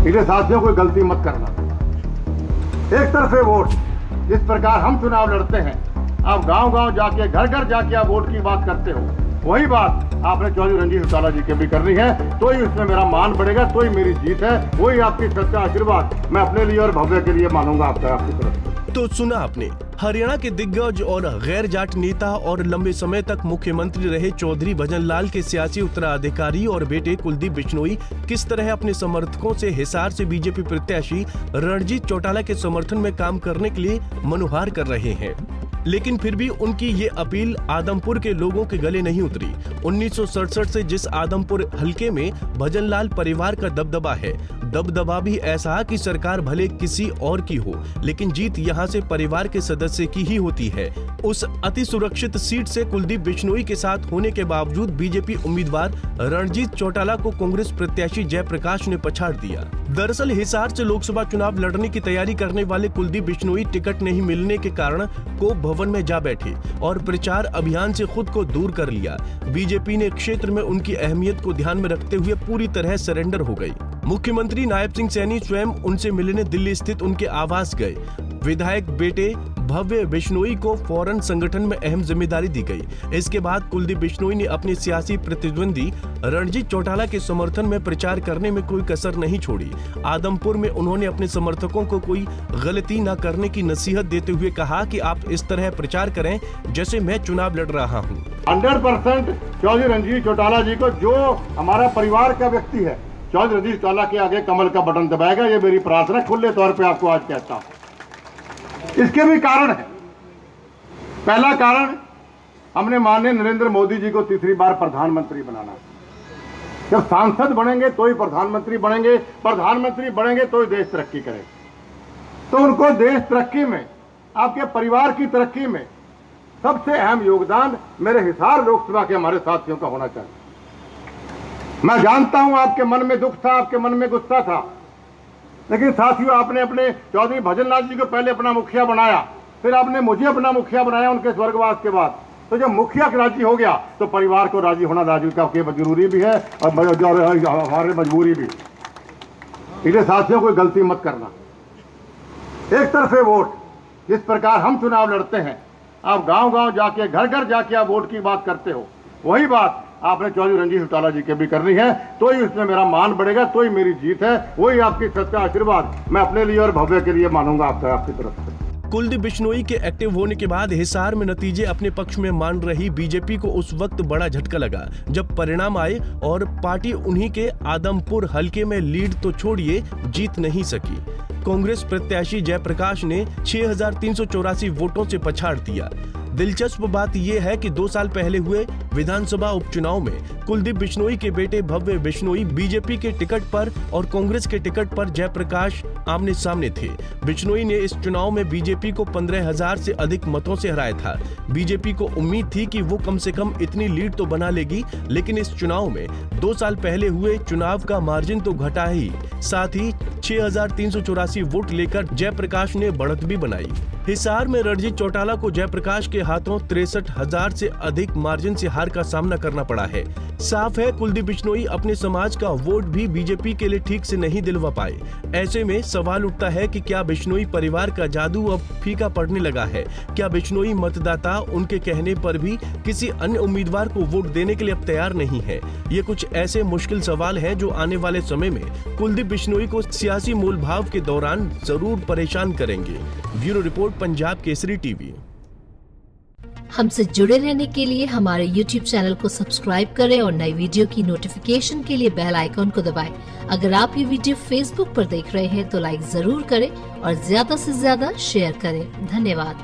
इसलिए साथियों कोई गलती मत करना। एक तरफे वोट, जिस प्रकार हम चुनाव लड़ते हैं, आप गांव-गांव जाके, घर-घर जाके आप वोट की बात करते हो, वही बात आपने चौधरी रणजीत चौटाला जी के भी करनी है। तो ही उसमें मेरा मान बढ़ेगा, तो ही मेरी जीत है। वही आपकी सच्चा आशीर्वाद मैं अपने लिए और भव्य के लिए मानूंगा आपकी तरफ से। तो सुना आपने, हरियाणा के दिग्गज और गैर जाट नेता और लंबे समय तक मुख्यमंत्री रहे चौधरी भजनलाल के सियासी उत्तराधिकारी और बेटे कुलदीप बिश्नोई किस तरह अपने समर्थकों से हिसार से बीजेपी प्रत्याशी रणजीत चौटाला के समर्थन में काम करने के लिए मनुहार कर रहे हैं। लेकिन फिर भी उनकी ये अपील आदमपुर के लोगों के गले नहीं उतरी। 1967 से जिस आदमपुर हलके में भजनलाल परिवार का दबदबा है, दबदबा भी ऐसा कि सरकार भले किसी और की हो, लेकिन जीत यहाँ से परिवार के सदस्य की ही होती है। उस अति सुरक्षित सीट से कुलदीप बिश्नोई के साथ होने के बावजूद बीजेपी उम्मीदवार रणजीत चौटाला को कांग्रेस प्रत्याशी जयप्रकाश ने पछाड़ दिया। दरअसल हिसार से लोकसभा चुनाव लड़ने की तैयारी करने वाले कुलदीप बिश्नोई टिकट नहीं मिलने के कारण को भवन में जा बैठे और प्रचार अभियान से खुद को दूर कर लिया। बीजेपी ने क्षेत्र में उनकी अहमियत को ध्यान में रखते हुए पूरी तरह सरेंडर हो गई। मुख्यमंत्री नायब सिंह सैनी स्वयं उनसे मिलने दिल्ली स्थित उनके आवास गए। विधायक बेटे भव्य बिश्नोई को फौरन संगठन में अहम जिम्मेदारी दी गई। इसके बाद कुलदीप बिश्नोई ने अपने सियासी प्रतिद्वंदी रणजीत चौटाला के समर्थन में प्रचार करने में कोई कसर नहीं छोड़ी। आदमपुर में उन्होंने अपने समर्थकों को कोई गलती न करने की नसीहत देते हुए कहा कि आप इस तरह प्रचार करें जैसे मैं चुनाव लड़ रहा हूँ। 100% चौधरी रणजीत चौटाला जी को, जो हमारा परिवार का व्यक्ति है, चौधरी रणजीत चौटाला के आगे कमल का बटन दबाएगा, ये मेरी प्रार्थना खुले तौर पे आपको आज कहता हूं। इसके भी कारण है। पहला कारण, हमने माननीय नरेंद्र मोदी जी को तीसरी बार प्रधानमंत्री बनाना। जब सांसद बनेंगे तो ही प्रधानमंत्री बनेंगे, प्रधानमंत्री बनेंगे तो ही देश तरक्की करेगा। तो उनको देश तरक्की में, आपके परिवार की तरक्की में सबसे अहम योगदान मेरे हिसार लोकसभा के हमारे साथियों का होना चाहिए। मैं जानता हूं आपके मन में दुख था, आपके मन में गुस्सा था, लेकिन साथियों आपने अपने चौधरी भजनलाल जी को पहले अपना मुखिया बनाया, फिर आपने मुझे अपना मुखिया बनाया उनके स्वर्गवास के बाद। तो जब मुखिया राजी हो गया तो परिवार को राजी होना राजू का जरूरी भी है और हमारे मजबूरी भी। इसलिए साथियों कोई गलती मत करना। एक तरफे वोट, जिस प्रकार हम चुनाव लड़ते हैं, आप गांव-गांव जाके, घर-घर जाके आप वोट की बात करते हो, वही बात आपने चौधरी रणजीत चौटाला जी के भी करनी है। तो ही उसमें मेरा मान बढ़ेगा, तो ही मेरी जीत है। वही आपकी सच्चा आशीर्वाद मैं अपने लिए और भव्य के लिए मानूंगा आपकी तरफ से। कुलदीप बिश्नोई के एक्टिव होने के बाद हिसार में नतीजे अपने पक्ष में मान रही बीजेपी को उस वक्त बड़ा झटका लगा जब परिणाम आए और पार्टी उन्हीं के आदमपुर हलके में लीड तो छोड़िए जीत नहीं सकी। कांग्रेस प्रत्याशी जयप्रकाश ने 6,384 वोटों से पछाड़ दिया। दिलचस्प बात यह है कि 2 साल पहले हुए विधानसभा उपचुनाव में कुलदीप बिश्नोई के बेटे भव्य बिश्नोई बीजेपी के टिकट पर और कांग्रेस के टिकट पर जयप्रकाश आमने सामने थे। बिश्नोई ने इस चुनाव में बीजेपी को 15,000 से अधिक मतों से हराया था। बीजेपी को उम्मीद थी कि वो कम से कम इतनी लीड तो बना लेगी, लेकिन इस चुनाव में 2 साल पहले हुए चुनाव का मार्जिन तो घटा ही, साथ ही 6,384 वोट लेकर जयप्रकाश ने बढ़त भी बनाई। हिसार में रणजीत चौटाला को जयप्रकाश के हाथों 63,000 से अधिक मार्जिन से हार का सामना करना पड़ा है। साफ है कुलदीप बिश्नोई अपने समाज का वोट भी बीजेपी के लिए ठीक से नहीं दिलवा पाए। ऐसे में सवाल उठता है कि क्या बिश्नोई परिवार का जादू अब फीका पड़ने लगा है? क्या बिश्नोई मतदाता उनके कहने पर भी किसी अन्य उम्मीदवार को वोट देने के लिए अब तैयार नहीं है? ये कुछ ऐसे मुश्किल सवाल हैं जो आने वाले समय में कुलदीप बिश्नोई को सियासी मोलभाव के दौरान जरूर परेशान करेंगे। Bureau report, Punjab Kesari TV. हमसे जुड़े रहने के लिए हमारे YouTube चैनल को सब्सक्राइब करें और नई वीडियो की नोटिफिकेशन के लिए बेल आइकॉन को दबाएं। अगर आप ये वीडियो Facebook पर देख रहे हैं तो लाइक जरूर करें और ज्यादा से ज्यादा शेयर करें। धन्यवाद।